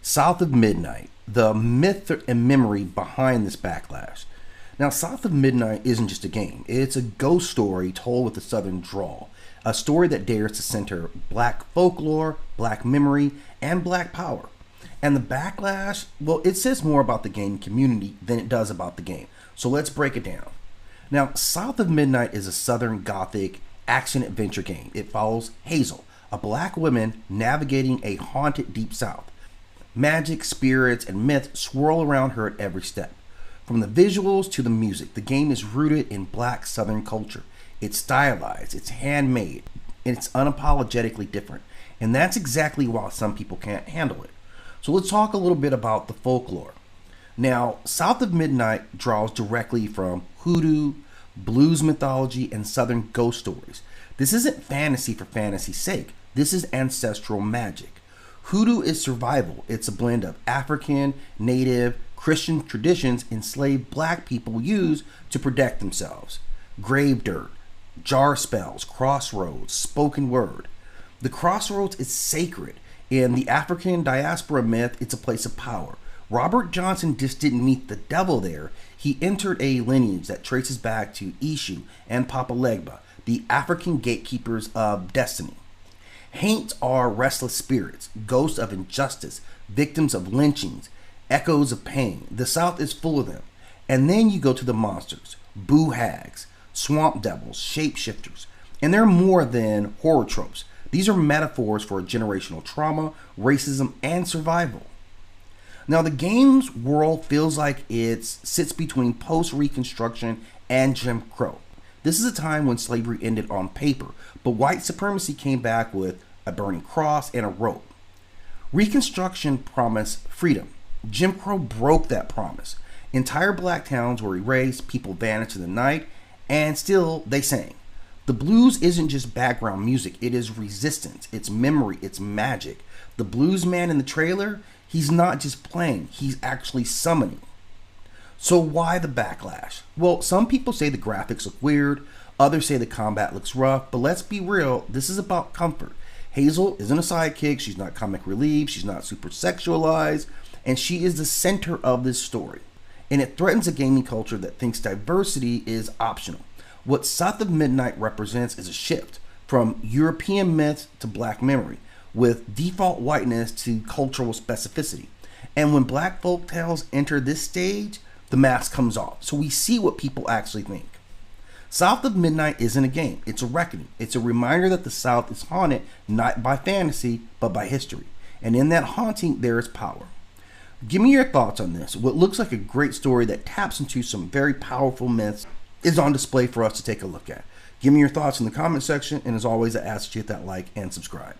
South of Midnight, the myth and memory behind this backlash. Now, South of Midnight isn't just a game, it's a ghost story told with a southern drawl. A story that dares to center black folklore, black memory, and black power. And the backlash, well, it says more about the game community than it does about the game. So let's break it down. Now, South of Midnight is a Southern Gothic action-adventure game. It follows Hazel, a black woman navigating a haunted deep south. Magic, spirits, and myth swirl around her at every step. From the visuals to the music, the game is rooted in black Southern culture. It's stylized, it's handmade, and it's unapologetically different. And that's exactly why some people can't handle it. So let's talk a little bit about the folklore. Now, South of Midnight draws directly from Hoodoo, blues mythology, and Southern ghost stories. This isn't fantasy for fantasy's sake. This is ancestral magic. Hoodoo is survival. It's a blend of African, Native, Christian traditions enslaved black people use to protect themselves. Grave dirt, jar spells, crossroads, spoken word. The crossroads is sacred. In the African diaspora myth, it's a place of power. Robert Johnson just didn't meet the devil there. He entered a lineage that traces back to Ishu and Papa Legba, the African gatekeepers of destiny. Haints are restless spirits, ghosts of injustice, victims of lynchings, echoes of pain. The South is full of them. And then you go to the monsters, boo hags, swamp devils, shapeshifters. And they're more than horror tropes. These are metaphors for generational trauma, racism, and survival. Now, the game's world feels like it sits between post-Reconstruction and Jim Crow. This is a time when slavery ended on paper, but white supremacy came back with a burning cross and a rope. Reconstruction promised freedom. Jim Crow broke that promise. Entire black towns were erased, people vanished in the night, and still they sang. The blues isn't just background music, it is resistance, it's memory, it's magic. The blues man in the trailer, he's not just playing, he's actually summoning. So why the backlash? Well, some people say the graphics look weird, others say the combat looks rough, but let's be real, this is about comfort. Hazel isn't a sidekick, she's not comic relief, she's not super sexualized, and she is the center of this story. And it threatens a gaming culture that thinks diversity is optional. What South of Midnight represents is a shift from European myth to black memory, with default whiteness to cultural specificity. And when black folk tales enter this stage, the mask comes off, so we see what people actually think. South of Midnight isn't a game, it's a reckoning. It's a reminder that the South is haunted not by fantasy, but by history. And in that haunting, there is power. Give me your thoughts on this. What looks like a great story that taps into some very powerful myths is on display for us to take a look at. Give me your thoughts in the comment section, and as always, I ask you to hit that like and subscribe.